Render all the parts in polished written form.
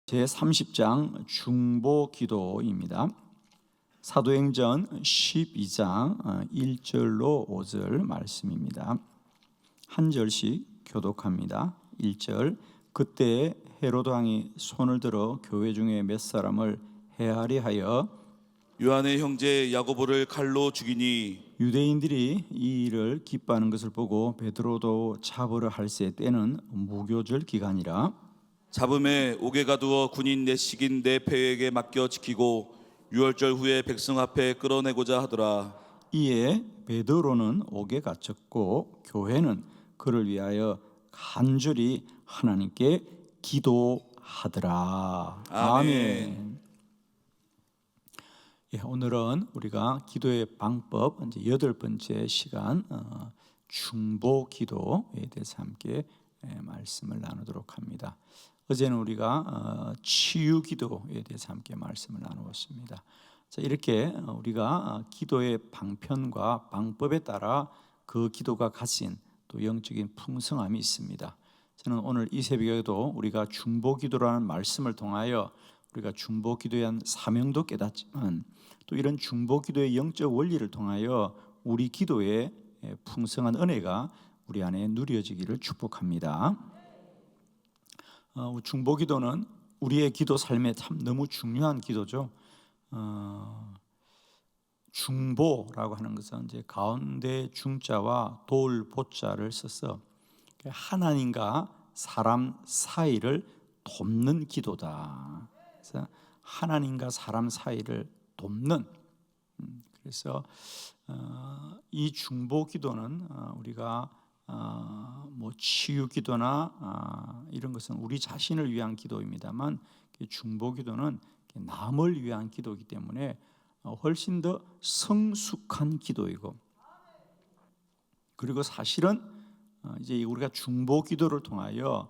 제30장 중보기도입니다. 사도행전 12장 1절로 5절 말씀입니다. 한 절씩 교독합니다. 1절, 그때 헤로드 왕이 손을 들어 교회 중에 몇 사람을 해하리 하여 요한의 형제 야고보를 칼로 죽이니 유대인들이 이 일을 기뻐하는 것을 보고 베드로도 잡으려 할새 때는 무교절 기간이라 잡음에 옥에 가두어 군인 내식인 내패에게 맡겨 지키고 유월절 후에 백성 앞에 끌어내고자 하더라. 이에 베드로는 옥에 갇혔고 교회는 그를 위하여 간절히 하나님께 기도하더라. 아멘. 예, 오늘은 우리가 기도의 방법 이제 8번째 시간 중보기도에 대해서 함께 말씀을 나누도록 합니다. 어제는 우리가 치유기도에 대해서 함께 말씀을 나누었습니다. 자, 이렇게 우리가 기도의 방편과 방법에 따라 그 기도가 가진 또 영적인 풍성함이 있습니다. 저는 오늘 이 새벽에도 우리가 중보기도라는 말씀을 통하여 우리가 중보기도에 대한 사명도 깨닫지만 또 이런 중보기도의 영적 원리를 통하여 우리 기도에 풍성한 은혜가 우리 안에 누려지기를 축복합니다. 중보기도는 우리의 기도 삶에 참 너무 중요한 기도죠. 중보라고 하는 것은 이제 가운데 중자와 돌 보자를 써서 하나님과 사람 사이를 돕는 기도다. 그래서 하나님과 사람 사이를 돕는. 그래서 이 중보기도는 우리가 뭐 치유기도나 이런 것은 우리 자신을 위한 기도입니다만 중보기도는 남을 위한 기도이기 때문에 훨씬 더 성숙한 기도이고, 그리고 사실은 이제 우리가 중보기도를 통하여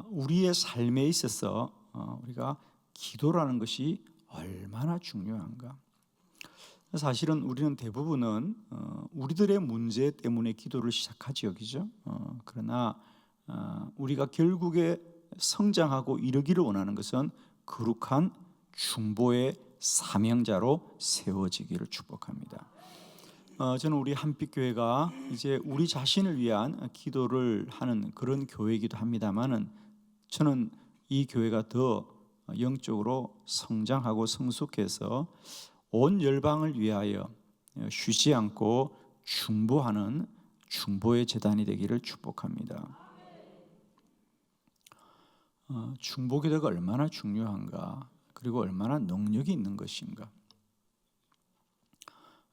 우리의 삶에 있어서 우리가 기도라는 것이 얼마나 중요한가. 사실은 우리는 대부분은 우리들의 문제 때문에 기도를 시작하지요, 그죠? 그러나 우리가 결국에 성장하고 이르기를 원하는 것은 거룩한 중보의 사명자로 세워지기를 축복합니다. 저는 우리 한빛교회가 이제 우리 자신을 위한 기도를 하는 그런 교회이기도 합니다만은 저는 이 교회가 더 영적으로 성장하고 성숙해서 온 열방을 위하여 쉬지 않고 중보하는 중보의 제단이 되기를 축복합니다. 중보기도가 얼마나 중요한가, 그리고 얼마나 능력이 있는 것인가.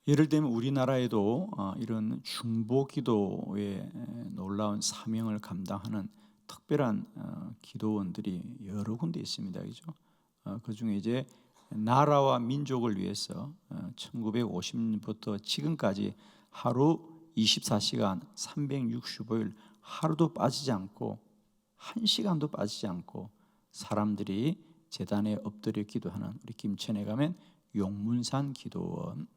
예를 들면 우리나라에도 이런 중보기도의 놀라운 사명을 감당하는 특별한 기도원들이 여러 군데 있습니다, 그죠? 그 중에 이제 나라와 민족을 위해서 1950년부터 지금까지 하루 24시간 365일 하루도 빠지지 않고 1시간도 빠지지 않고 사람들이 제단에 엎드려 기도하는 우리 김천에 가면 용문산 기도원,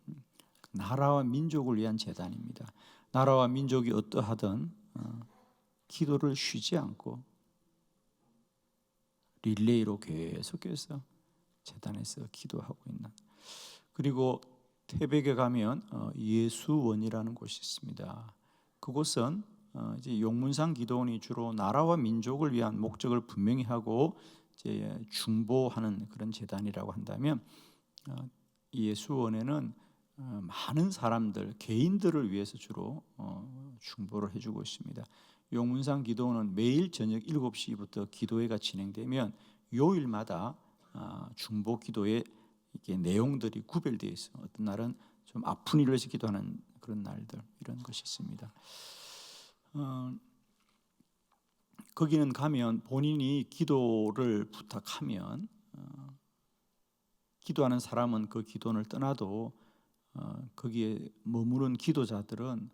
나라와 민족을 위한 제단입니다. 나라와 민족이 어떠하든 기도를 쉬지 않고 릴레이로 계속해서 제단에서 기도하고 있는. 그리고 태백에 가면 예수원이라는 곳이 있습니다. 그곳은 이제 용문산 기도원이 주로 나라와 민족을 위한 목적을 분명히 하고 이제 중보하는 그런 제단이라고 한다면, 예수원에는 많은 사람들, 개인들을 위해서 주로 중보를 해주고 있습니다. 용문산 기도원은 매일 저녁 7시부터 기도회가 진행되면 요일마다 중보 기도의 이게 내용들이 구별되어 있어요. 어떤 날은 좀 아픈 일을 위해서 기도하는 그런 날들, 이런 것이 있습니다. 거기는 가면 본인이 기도를 부탁하면 기도하는 사람은 그 기도원을 떠나도 거기에 머무른 기도자들은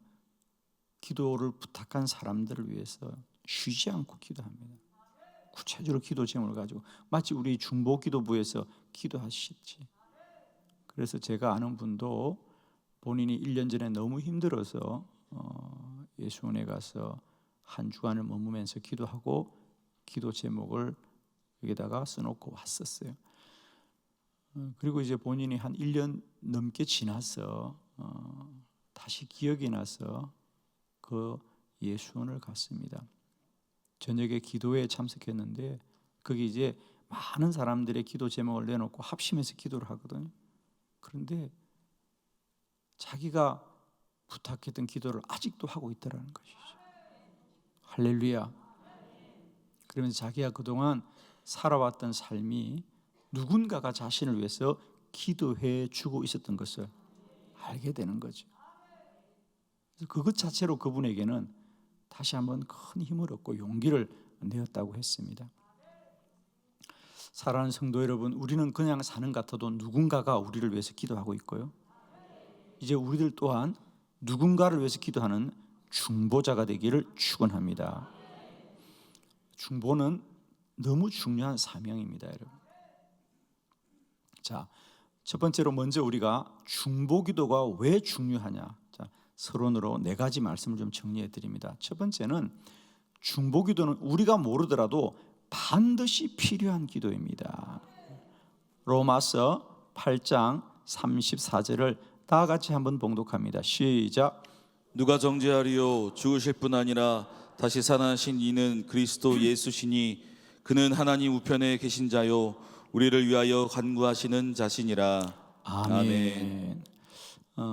기도를 부탁한 사람들을 위해서 쉬지 않고 기도합니다. 구체적으로 기도 제목을 가지고 마치 우리 중보기도부에서 기도하시지. 그래서 제가 아는 분도 본인이 1년 전에 너무 힘들어서 예수원에 가서 한 주간을 머무면서 기도하고 기도 제목을 여기다가 써놓고 왔었어요. 그리고 이제 본인이 한 1년 넘게 지나서 다시 기억이 나서 그 예수원을 갔습니다. 저녁에 기도회에 참석했는데 거기 이제 많은 사람들의 기도 제목을 내놓고 합심해서 기도를 하거든요. 그런데 자기가 부탁했던 기도를 아직도 하고 있다는 것이죠. 할렐루야. 그러면서 자기가 그동안 살아왔던 삶이 누군가가 자신을 위해서 기도해 주고 있었던 것을 알게 되는 거죠. 그래서 그것 자체로 그분에게는 다시 한번 큰 힘을 얻고 용기를 내었다고 했습니다. 사랑하는 성도 여러분, 우리는 그냥 사는 것 같아도 누군가가 우리를 위해서 기도하고 있고요. 이제 우리들 또한 누군가를 위해서 기도하는 중보자가 되기를 축원합니다. 중보는 너무 중요한 사명입니다, 여러분. 자, 첫 번째로 먼저 우리가 중보기도가 왜 중요하냐? 자, 서론으로 4가지 말씀을 좀 정리해 드립니다. 첫 번째는 중보기도는 우리가 모르더라도 반드시 필요한 기도입니다. 로마서 8장 34절을 다 같이 한번 봉독합니다. 시작. 누가 정죄하리요? 죽으실 뿐 아니라 다시 살아나신 이는 그리스도 예수시니 그는 하나님 우편에 계신 자요 우리를 위하여 간구하시는 자신이라. 아멘.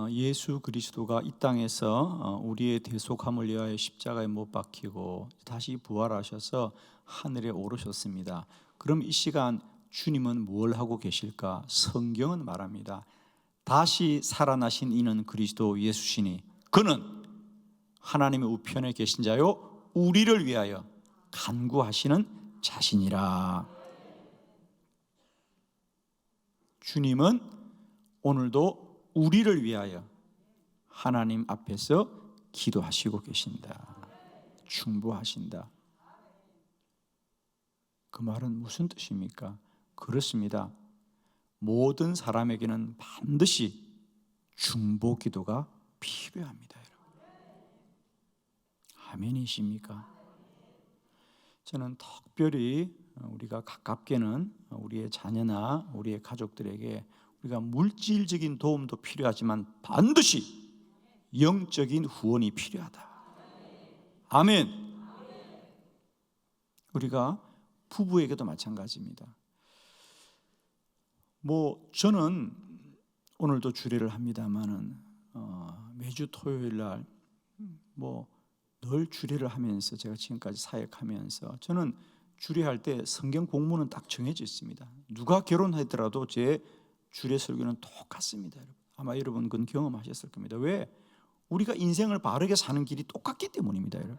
예수 그리스도가 이 땅에서 우리의 대속함을 위하여 십자가에 못 박히고 다시 부활하셔서 하늘에 오르셨습니다. 그럼 이 시간 주님은 뭘 하고 계실까? 성경은 말합니다. 다시 살아나신 이는 그리스도 예수시니 그는 하나님의 우편에 계신 자요 우리를 위하여 간구하시는 자신이라. 주님은 오늘도 우리를 위하여 하나님 앞에서 기도하시고 계신다. 중보하신다. 그 말은 무슨 뜻입니까? 그렇습니다. 모든 사람에게는 반드시 중보 기도가 필요합니다. 여러분. 아멘이십니까? 저는 특별히 우리가 가깝게는 우리의 자녀나 우리의 가족들에게 우리가 물질적인 도움도 필요하지만 반드시 영적인 후원이 필요하다. 아멘. 우리가 부부에게도 마찬가지입니다. 저는 오늘도 주례를 합니다만은 매주 토요일 날 늘 주례를 하면서 제가 지금까지 사역하면서 저는 주례할 때 성경 공문은 딱 정해져 있습니다. 누가 결혼하더라도 제 주례 설교는 똑같습니다. 아마 여러분 그건 경험하셨을 겁니다. 왜? 우리가 인생을 바르게 사는 길이 똑같기 때문입니다. 여러분.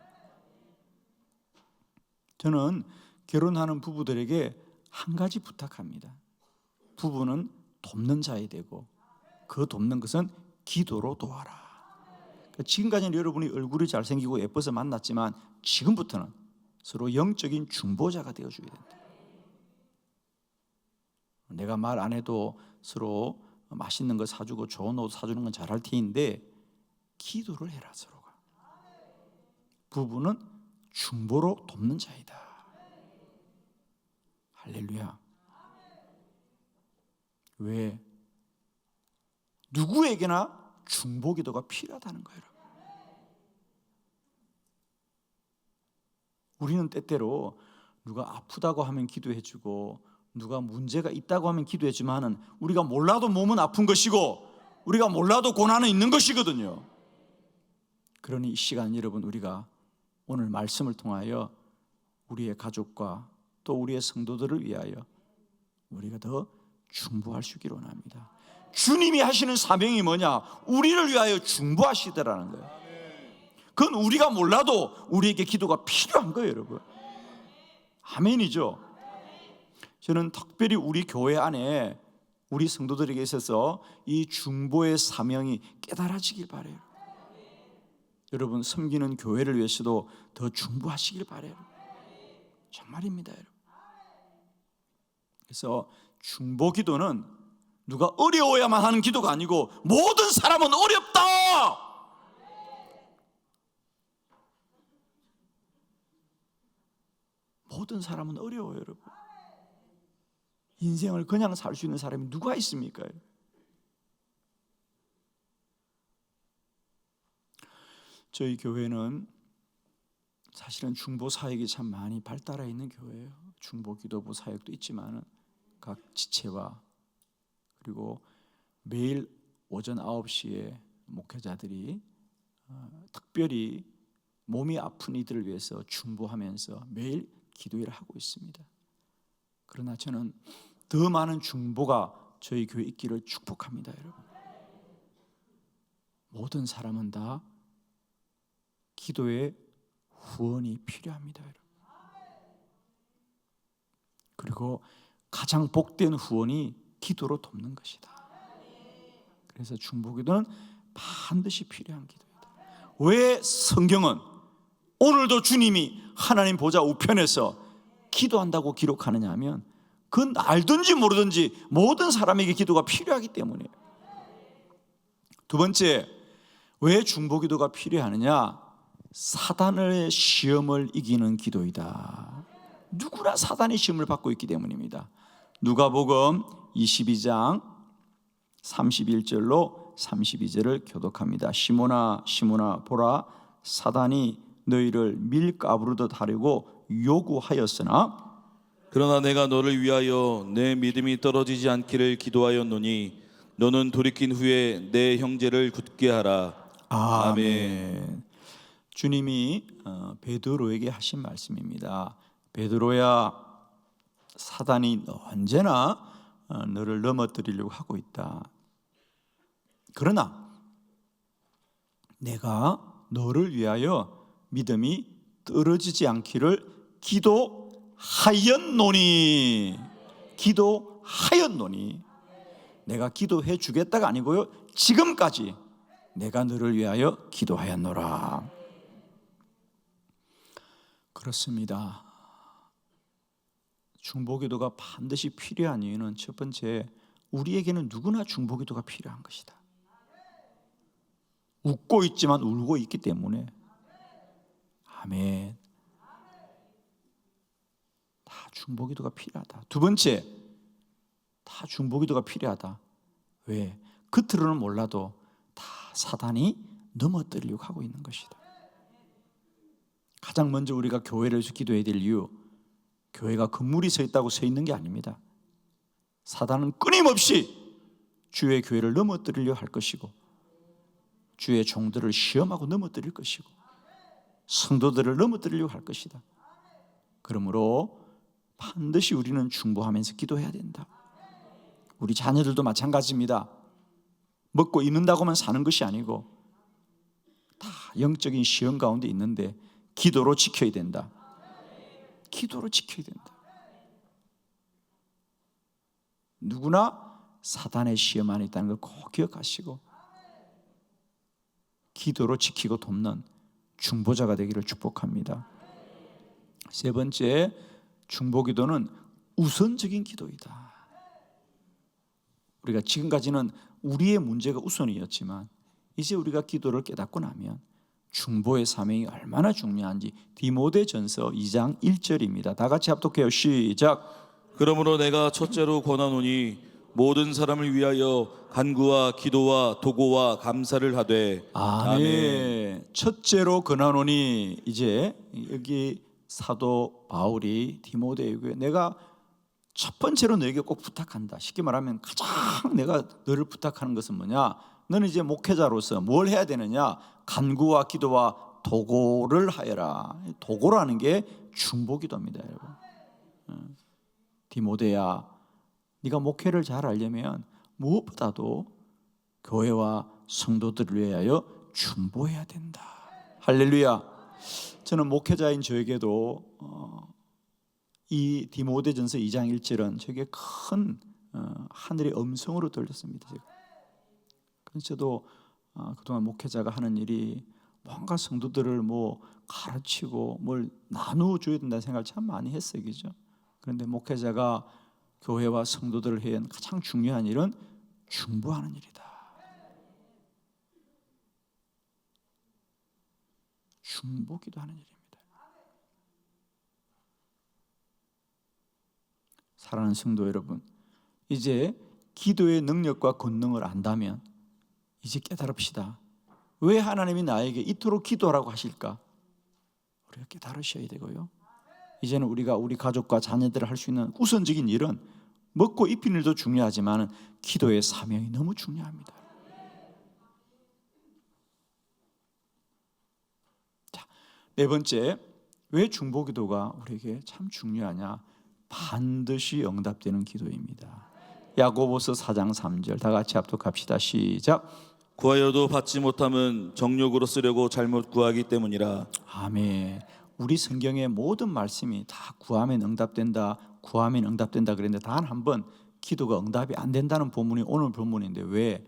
저는 결혼하는 부부들에게 한 가지 부탁합니다. 부부는 돕는 자이 되고 그 돕는 것은 기도로 도와라. 지금까지는 여러분이 얼굴이 잘생기고 예뻐서 만났지만 지금부터는 서로 영적인 중보자가 되어줘야 된다. 내가 말 안 해도 서로 맛있는 거 사주고 좋은 옷 사주는 건 잘할 테인데 기도를 해라. 서로가. 부부는 중보로 돕는 자이다. 할렐루야. 왜? 누구에게나 중보 기도가 필요하다는 거예요. 우리는 때때로 누가 아프다고 하면 기도해주고 누가 문제가 있다고 하면 기도해주면은 우리가 몰라도 몸은 아픈 것이고 우리가 몰라도 고난은 있는 것이거든요. 그러니 이 시간 여러분 우리가 오늘 말씀을 통하여 우리의 가족과 또 우리의 성도들을 위하여 우리가 더 중보할 수 있기를 원합니다. 주님이 하시는 사명이 뭐냐? 우리를 위하여 중보하시더라는 거예요. 그건 우리가 몰라도 우리에게 기도가 필요한 거예요, 여러분. 아멘이죠. 저는 특별히 우리 교회 안에 우리 성도들에게 있어서 이 중보의 사명이 깨달아지길 바라요. 여러분 섬기는 교회를 위해서도 더 중보하시길 바라요. 정말입니다, 여러분. 그래서 중보 기도는 누가 어려워야만 하는 기도가 아니고 모든 사람은 어렵다. 모든 사람은 어려워요, 여러분. 인생을 그냥 살 수 있는 사람이 누가 있습니까? 저희 교회는 사실은 중보 사역이 참 많이 발달해 있는 교회예요. 중보 기도부 사역도 있지만 각 지체와 그리고 매일 오전 9시에 목회자들이 특별히 몸이 아픈 이들을 위해서 중보하면서 매일 기도회를 하고 있습니다. 그러나 저는 더 많은 중보가 저희 교회에 있기를 축복합니다. 여러분, 모든 사람은 다 기도에 후원이 필요합니다. 여러분. 그리고 가장 복된 후원이 기도로 돕는 것이다. 그래서 중보기도는 반드시 필요한 기도이다. 왜 성경은 오늘도 주님이 하나님 보좌 우편에서 기도한다고 기록하느냐 하면 그건 알든지 모르든지 모든 사람에게 기도가 필요하기 때문이에요. 두 번째, 왜 중보기도가 필요하느냐? 사단의 시험을 이기는 기도이다. 누구나 사단의 시험을 받고 있기 때문입니다. 누가복음 22장 31절로 32절을 교독합니다. 시몬아 시몬아 보라, 사단이 너희를 밀가부르듯 하려고 요구하였으나 그러나 내가 너를 위하여 내 믿음이 떨어지지 않기를 기도하였노니 너는 돌이킨 후에 내 형제를 굳게 하라. 아멘. 주님이 베드로에게 하신 말씀입니다. 베드로야, 사단이 언제나 너를 넘어뜨리려고 하고 있다. 그러나 내가 너를 위하여 믿음이 떨어지지 않기를 기도하였노니. 기도하였노니. 내가 기도해 주겠다가 아니고요, 지금까지 내가 너를 위하여 기도하였노라. 그렇습니다. 중보기도가 반드시 필요한 이유는 첫 번째, 우리에게는 누구나 중보기도가 필요한 것이다. 웃고 있지만 울고 있기 때문에. 아멘. 다 중보기도가 필요하다. 두 번째, 다 중보기도가 필요하다. 왜? 겉으로는 몰라도 다 사단이 넘어뜨리려고 하고 있는 것이다. 가장 먼저 우리가 교회를 위해서 기도해야 될 이유, 교회가 건물이 서 있다고 서 있는 게 아닙니다. 사단은 끊임없이 주의 교회를 넘어뜨리려 할 것이고, 주의 종들을 시험하고 넘어뜨릴 것이고, 성도들을 넘어뜨리려고 할 것이다. 그러므로 반드시 우리는 중보하면서 기도해야 된다. 우리 자녀들도 마찬가지입니다. 먹고 입는다고만 사는 것이 아니고 다 영적인 시험 가운데 있는데 기도로 지켜야 된다. 기도로 지켜야 된다. 누구나 사단의 시험 안에 있다는 걸 꼭 기억하시고 기도로 지키고 돕는 중보자가 되기를 축복합니다. 세 번째, 중보기도는 우선적인 기도이다. 우리가 지금까지는 우리의 문제가 우선이었지만 이제 우리가 기도를 깨닫고 나면 중보의 사명이 얼마나 중요한지 디모데전서 2장 1절입니다. 다 같이 합독해요. 시작. 그러므로 내가 첫째로 권하노니 모든 사람을 위하여 간구와 기도와 도고와 감사를 하되. 아멘. 첫째로 권하노니, 이제 여기 사도 바울이 디모데에게 내가 첫 번째로 너에게 꼭 부탁한다. 쉽게 말하면 가장 내가 너를 부탁하는 것은 뭐냐? 너는 이제 목회자로서 뭘 해야 되느냐? 간구와 기도와 도고를 하여라. 도고라는 게 중보기도입니다, 여러분. 디모데야, 네가 목회를 잘 하려면 무엇보다도 교회와 성도들을 위하여 중보해야 된다. 할렐루야. 저는 목회자인 저에게도 이 디모데전서 2장 1절은 저에게 큰 하늘의 음성으로 들렸습니다. 그래서 저도 그동안 목회자가 하는 일이 뭔가 성도들을 뭐 가르치고 뭘 나누어줘야 된다는 생각을 참 많이 했어요. 그죠? 그런데 목회자가 교회와 성도들을 해야 하는 가장 중요한 일은 중보하는 일이다. 중보기도 하는 일입니다. 사랑하는 성도 여러분, 이제 기도의 능력과 권능을 안다면 이제 깨달읍시다. 왜 하나님이 나에게 이토록 기도하라고 하실까? 우리가 깨달으셔야 되고요. 이제는 우리가 우리 가족과 자녀들을 할 수 있는 우선적인 일은 먹고 입히는 일도 중요하지만 기도의 사명이 너무 중요합니다. 자, 네 번째, 왜 중보기도가 우리에게 참 중요하냐? 반드시 응답되는 기도입니다. 야고보서 4장 3절 다 같이 합독합시다. 시작. 구하여도 받지 못함은 정욕으로 쓰려고 잘못 구하기 때문이라. 아멘. 우리 성경의 모든 말씀이 다 구하면 응답된다, 구하면 응답된다 그랬는데 단 한 번 기도가 응답이 안 된다는 본문이 오늘 본문인데 왜?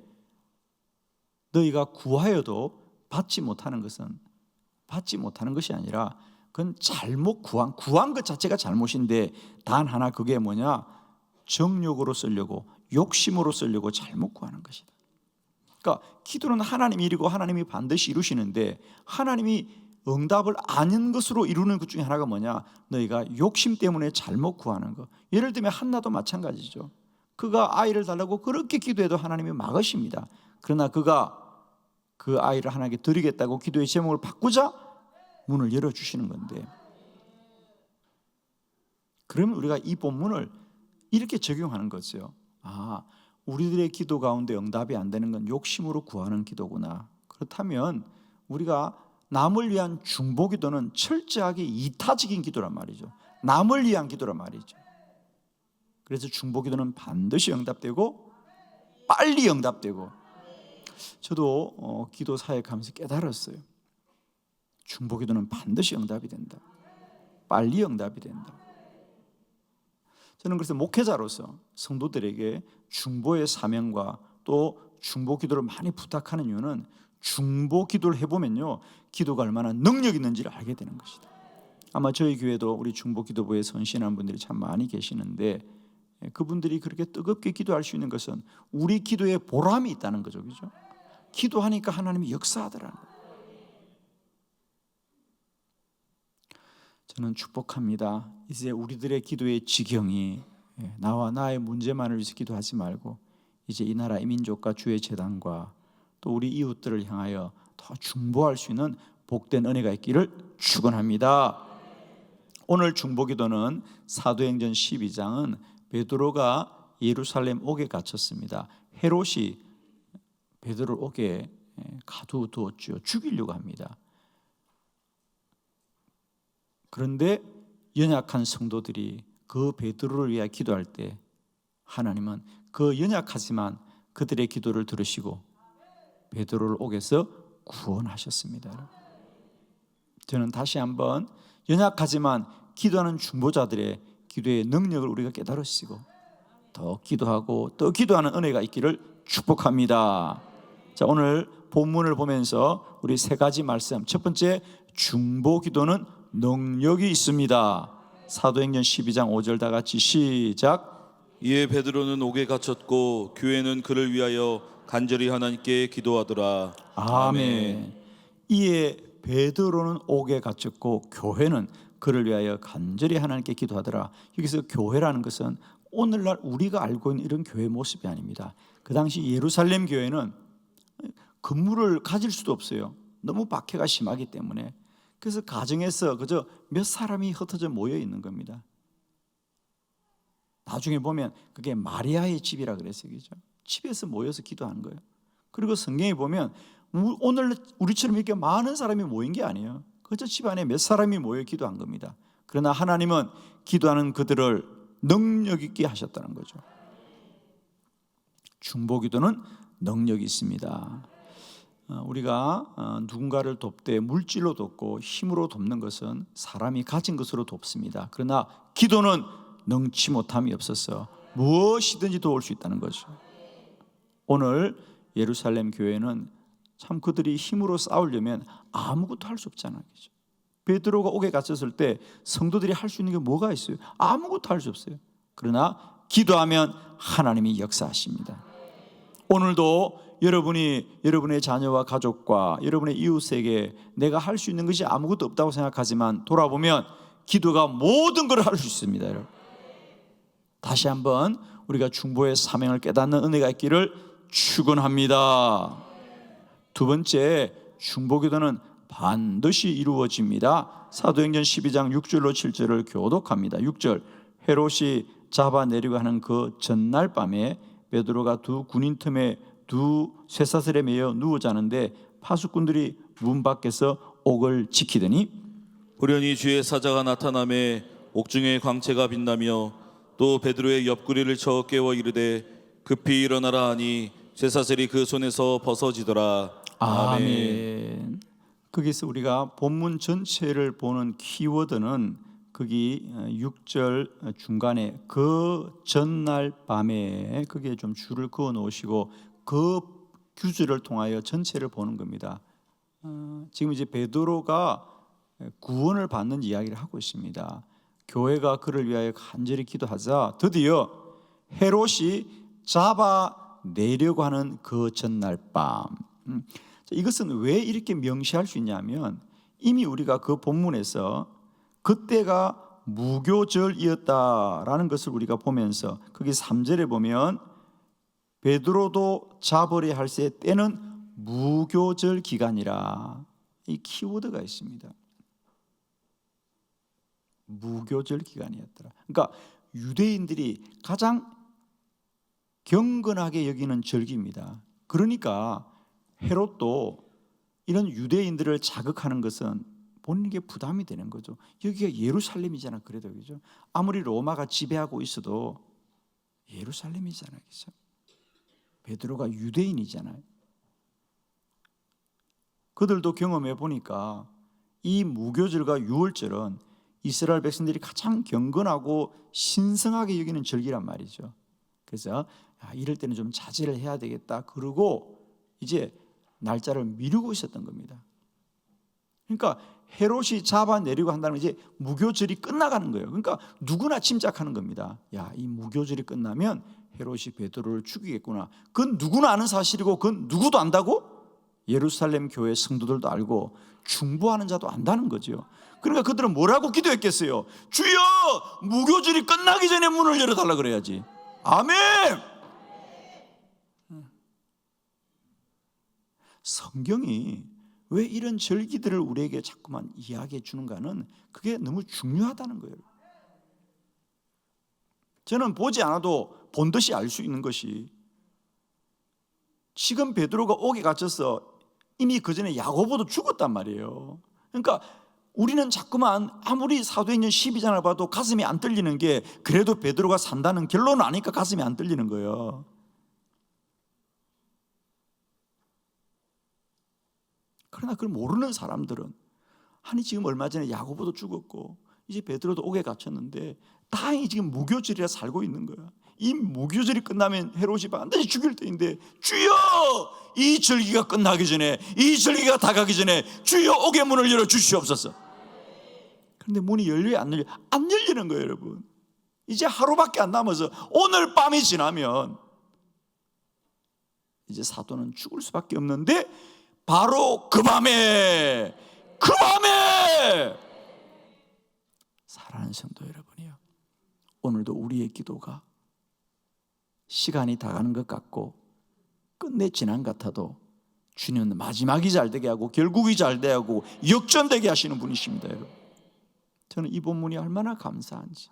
너희가 구하여도 받지 못하는 것이 아니라 그건 잘못 구한 것 자체가 잘못인데 단 하나 그게 뭐냐? 정욕으로 쓰려고, 욕심으로 쓰려고 잘못 구하는 것이다. 그러니까 기도는 하나님 일이고 하나님이 반드시 이루시는데 하나님이 응답을 아는 것으로 이루는 것 중에 하나가 뭐냐? 너희가 욕심 때문에 잘못 구하는 것. 예를 들면 한나도 마찬가지죠. 그가 아이를 달라고 그렇게 기도해도 하나님이 막으십니다. 그러나 그가 그 아이를 하나님께 드리겠다고 기도의 제목을 바꾸자 문을 열어주시는 건데, 그러면 우리가 이 본문을 이렇게 적용하는 거죠. 아, 우리들의 기도 가운데 응답이 안 되는 건 욕심으로 구하는 기도구나. 그렇다면 우리가 남을 위한 중보기도는 철저하게 이타적인 기도란 말이죠. 남을 위한 기도란 말이죠. 그래서 중보기도는 반드시 응답되고 빨리 응답되고, 저도 기도 사역하면서 깨달았어요. 중보기도는 반드시 응답이 된다. 빨리 응답이 된다. 저는 그래서 목회자로서 성도들에게 중보의 사명과 또 중보기도를 많이 부탁하는 이유는 중보기도를 해보면요, 기도가 얼마나 능력 있는지를 알게 되는 것이다. 아마 저희 교회도 우리 중보기도부에 선신한 분들이 참 많이 계시는데 그분들이 그렇게 뜨겁게 기도할 수 있는 것은 우리 기도에 보람이 있다는 거죠. 그죠? 기도하니까 하나님이 역사하더라는 거예요. 저는 축복합니다. 이제 우리들의 기도의 지경이 나와 나의 문제만을 위해서 기도하지 말고 이제 이 나라 이 민족과 주의 재단과 또 우리 이웃들을 향하여 더 중보할 수 있는 복된 은혜가 있기를 축원합니다. 오늘 중보기도는 사도행전 12장은 베드로가 예루살렘 옥에 갇혔습니다. 헤롯이 베드로를 옥에 가두었죠. 죽이려고 합니다. 그런데 연약한 성도들이 그 베드로를 위해 기도할 때 하나님은 그 연약하지만 그들의 기도를 들으시고 베드로를 옥에서 구원하셨습니다. 저는 다시 한번 연약하지만 기도하는 중보자들의 기도의 능력을 우리가 깨달으시고 더 기도하고 또 기도하는 은혜가 있기를 축복합니다. 자, 오늘 본문을 보면서 우리 세 가지 말씀. 첫 번째, 중보기도는 능력이 있습니다. 사도행전 12장 5절 다 같이 시작. 이에 베드로는 옥에 갇혔고 교회는 그를 위하여 간절히 하나님께 기도하더라. 아멘. 이에 베드로는 옥에 갇혔고 교회는 그를 위하여 간절히 하나님께 기도하더라. 여기서 교회라는 것은 오늘날 우리가 알고 있는 이런 교회 모습이 아닙니다. 그 당시 예루살렘 교회는 건물을 가질 수도 없어요. 너무 박해가 심하기 때문에. 그래서 가정에서 그저 몇 사람이 흩어져 모여 있는 겁니다. 나중에 보면 그게 마리아의 집이라 그랬어요. 그죠? 집에서 모여서 기도하는 거예요. 그리고 성경에 보면 오늘 우리처럼 이렇게 많은 사람이 모인 게 아니에요. 그저 집 안에 몇 사람이 모여 기도한 겁니다. 그러나 하나님은 기도하는 그들을 능력 있게 하셨다는 거죠. 중보기도는 능력이 있습니다. 우리가 누군가를 돕되 물질로 돕고 힘으로 돕는 것은 사람이 가진 것으로 돕습니다. 그러나 기도는 능치 못함이 없어서 무엇이든지 도울 수 있다는 거죠. 오늘 예루살렘 교회는 참 그들이 힘으로 싸우려면 아무것도 할 수 없잖아요. 그렇죠? 베드로가 옥에 갇혔을 때 성도들이 할 수 있는 게 뭐가 있어요? 아무것도 할 수 없어요. 그러나 기도하면 하나님이 역사하십니다. 오늘도 여러분의 자녀와 가족과 여러분의 이웃에게 내가 할 수 있는 것이 아무것도 없다고 생각하지만 돌아보면 기도가 모든 걸 할 수 있습니다. 여러분. 다시 한번 우리가 중보의 사명을 깨닫는 은혜가 있기를 축원합니다. 두 번째, 중보기도는 반드시 이루어집니다. 사도행전 12장 6절로 7절을 교독합니다. 6절, 헤롯이 잡아내려고 하는 그 전날 밤에 베드로가 두 군인 틈에 두 쇠사슬에 매여 누워 자는데 파수꾼들이 문 밖에서 옥을 지키더니 호련히 주의 사자가 나타나매 옥중에 광채가 빛나며 또 베드로의 옆구리를 쳐 깨워 이르되 급히 일어나라 하니 쇠사슬이 그 손에서 벗어지더라. 아멘. 거기서 우리가 본문 전체를 보는 키워드는 거기 6절 중간에 그 전날 밤에 거기에 좀 줄을 그어 놓으시고 그 규절을 통하여 전체를 보는 겁니다. 지금 이제 베드로가 구원을 받는 이야기를 하고 있습니다. 교회가 그를 위하여 간절히 기도하자 드디어 헤롯이 잡아내려고 하는 그 전날 밤. 이것은 왜 이렇게 명시할 수 있냐면 이미 우리가 그 본문에서 그때가 무교절이었다라는 것을 우리가 보면서 거기 3절에 보면 베드로도 잡으려 할새 때는 무교절 기간이라 이 키워드가 있습니다. 무교절 기간이었더라. 그러니까 유대인들이 가장 경건하게 여기는 절기입니다. 그러니까 헤롯도 이런 유대인들을 자극하는 것은 본인에게 부담이 되는 거죠. 여기가 예루살렘이잖아. 그래도 그죠? 아무리 로마가 지배하고 있어도 예루살렘이잖아요. 그죠? 베드로가 유대인이잖아요. 그들도 경험해 보니까 이 무교절과 유월절은 이스라엘 백성들이 가장 경건하고 신성하게 여기는 절기란 말이죠. 그래서 이럴 때는 좀 자제를 해야 되겠다. 그러고 이제 날짜를 미루고 있었던 겁니다. 그러니까 헤롯이 잡아내려고 한다는 이제 무교절이 끝나가는 거예요. 그러니까 누구나 짐작하는 겁니다. 야, 이 무교절이 끝나면 헤롯이 베드로를 죽이겠구나. 그건 누구나 아는 사실이고 그건 누구도 안다고? 예루살렘 교회 성도들도 알고 중보하는 자도 안다는 거죠. 그러니까 그들은 뭐라고 기도했겠어요? 주여, 무교절이 끝나기 전에 문을 열어달라 그래야지. 아멘. 성경이 왜 이런 절기들을 우리에게 자꾸만 이야기해 주는가는 그게 너무 중요하다는 거예요. 저는 보지 않아도 본듯이 알 수 있는 것이 지금 베드로가 옥에 갇혀서 이미 그 전에 야고보도 죽었단 말이에요. 그러니까 우리는 자꾸만 아무리 사도행전 12장을 봐도 가슴이 안 떨리는 게 그래도 베드로가 산다는 결론은 아니까 가슴이 안 떨리는 거예요. 그러나 그걸 모르는 사람들은 아니 지금 얼마 전에 야고보도 죽었고 이제 베드로도 옥에 갇혔는데 다행히 지금 무교절이라 살고 있는 거야. 이 무교절이 끝나면 헤롯이 반드시 죽일 때인데 주여, 이 절기가 끝나기 전에, 이 절기가 다가기 전에 주여 옥의 문을 열어 주시옵소서. 그런데 문이 열려요? 안 열려요? 안 열리는 거예요. 여러분, 이제 하루밖에 안 남아서 오늘 밤이 지나면 이제 사도는 죽을 수밖에 없는데 바로 그 밤에 사랑하는 성도 여러분이요, 오늘도 우리의 기도가 시간이 다가는 것 같고 끝내 지난 것 같아도 주님은 마지막이 잘 되게 하고 결국이 잘 되게 하고 역전되게 하시는 분이십니다. 여러분, 저는 이 본문이 얼마나 감사한지.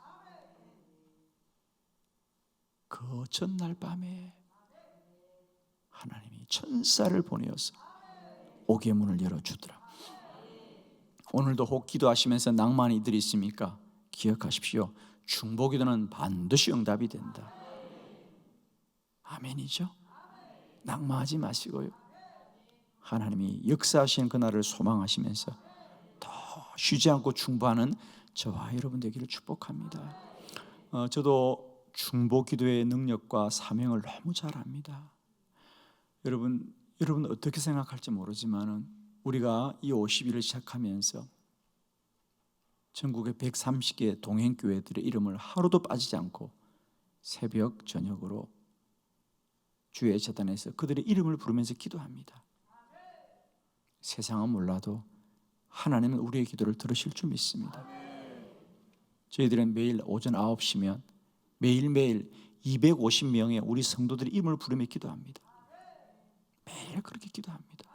그 전날 밤에 하나님이 천사를 보내어서 옥의 문을 열어주더라. 오늘도 혹 기도하시면서 낭만이 있습니까? 기억하십시오. 중보기도는 반드시 응답이 된다. 아멘이죠? 낙마하지 마시고요, 하나님이 역사하시는 그날을 소망하시면서 더 쉬지 않고 중보하는 저와 여러분 되기를 축복합니다. 저도 중보기도의 능력과 사명을 너무 잘 압니다. 여러분 어떻게 생각할지 모르지만 우리가 이 50일을 시작하면서 전국의 130개 동행교회들의 이름을 하루도 빠지지 않고 새벽 저녁으로 주의 재단에서 그들의 이름을 부르면서 기도합니다. 세상은 몰라도 하나님은 우리의 기도를 들으실 줄 믿습니다. 저희들은 매일 오전 9시면 매일매일 250명의 우리 성도들이 이름을 부르며 기도합니다. 매일 그렇게 기도합니다.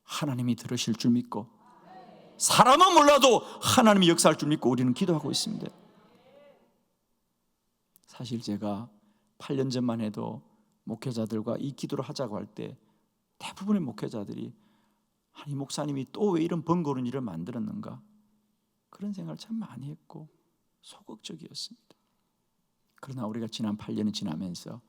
하나님이 들으실 줄 믿고, 사람은 몰라도 하나님이 역사할 줄 믿고 우리는 기도하고 있습니다. 사실 제가 8년 전만 해도 목회자들과 이 기도를 하자고 할 때 대부분의 목회자들이 이 목사님이 또 왜 이런 번거로운 일을 만들었는가, 그런 생각을 참 많이 했고 소극적이었습니다. 그러나 우리가 지난 8년이 지나면서,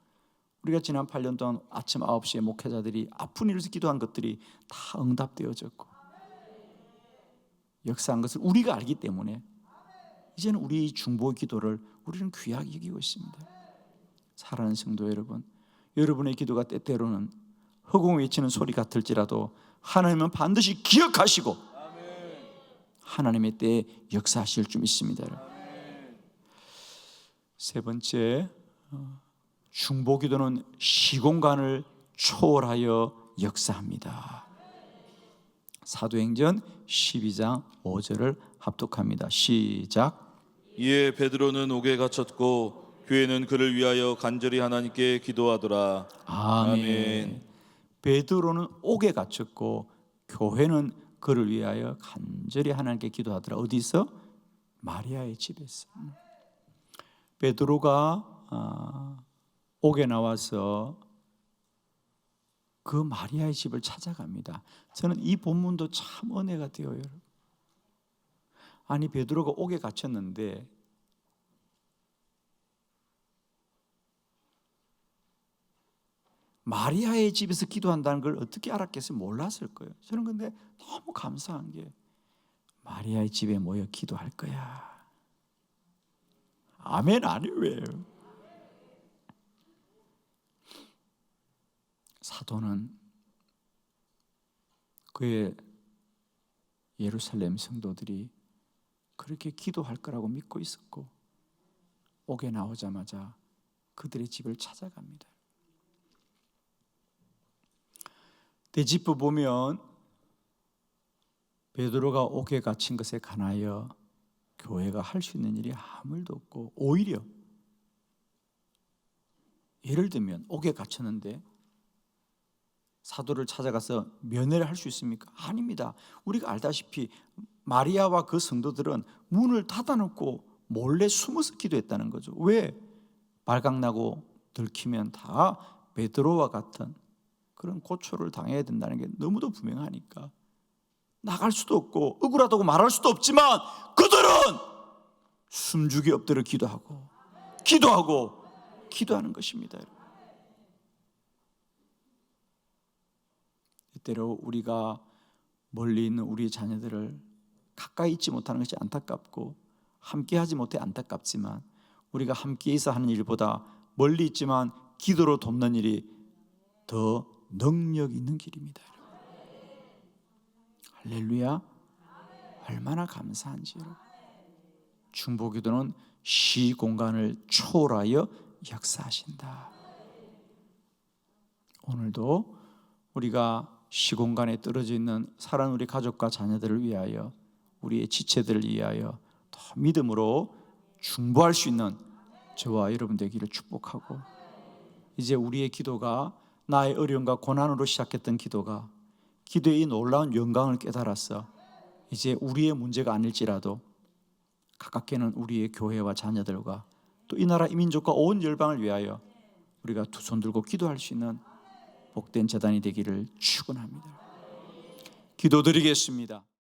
우리가 지난 8년 동안 아침 9시에 목회자들이 아픈 일을 기도한 것들이 다 응답되어졌고 역사한 것을 우리가 알기 때문에 이제는 우리 중보 기도를 우리는 귀하게 여기고 있습니다. 사랑하는 성도 여러분, 여러분의 기도가 때때로는 허공 외치는 소리 같을지라도 하나님은 반드시 기억하시고 하나님의 때에 역사하실 줄 믿습니다. 세 번째, 중보 기도는 시공간을 초월하여 역사합니다. 사도행전 12장 5절을 합독합니다. 시작. 이에 베드로는 옥에 갇혔고 교회는 그를 위하여 간절히 하나님께 기도하더라. 아멘. 베드로는 옥에 갇혔고 교회는 그를 위하여 간절히 하나님께 기도하더라. 어디서? 마리아의 집에서. 베드로가 옥에 나와서 그 마리아의 집을 찾아갑니다. 저는 이 본문도 참 은혜가 돼요, 여러분. 아니, 베드로가 옥에 갇혔는데 마리아의 집에서 기도한다는 걸 어떻게 알았겠어요? 몰랐을 거예요. 저는 근데 너무 감사한 게 마리아의 집에 모여 기도할 거야. 아멘 아니에요. 사도는 그의 예루살렘 성도들이 그렇게 기도할 거라고 믿고 있었고 옥에 나오자마자 그들의 집을 찾아갑니다. 대집부 보면 베드로가 옥에 갇힌 것에 관하여 교회가 할 수 있는 일이 아무 일도 없고, 오히려 예를 들면 옥에 갇혔는데 사도를 찾아가서 면회를 할 수 있습니까? 아닙니다. 우리가 알다시피 마리아와 그 성도들은 문을 닫아놓고 몰래 숨어서 기도했다는 거죠. 왜? 발각나고 들키면 다 베드로와 같은 그런 고초를 당해야 된다는 게 너무도 분명하니까 나갈 수도 없고 억울하다고 말할 수도 없지만 그들은 숨죽이 엎드려 기도하고 기도하는 것입니다. 때로 우리가 멀리 있는 우리 자녀들을 가까이 있지 못하는 것이 안타깝고 함께하지 못해 안타깝지만, 우리가 함께해서 하는 일보다 멀리 있지만 기도로 돕는 일이 더 능력 있는 길입니다. 할렐루야. 얼마나 감사한지. 중보기도는 시공간을 초월하여 역사하신다. 오늘도 우리가 시공간에 떨어져 있는 사랑하는 우리 가족과 자녀들을 위하여, 우리의 지체들을 위하여 더 믿음으로 중보할 수 있는 저와 여러분 되기를 축복하고, 이제 우리의 기도가 나의 어려움과 고난으로 시작했던 기도가 기도의 이 놀라운 영광을 깨달아서 이제 우리의 문제가 아닐지라도 가깝게는 우리의 교회와 자녀들과 또 이 나라 이 민족과 온 열방을 위하여 우리가 두 손 들고 기도할 수 있는 복된 재단이 되기를 축원합니다. 기도드리겠습니다.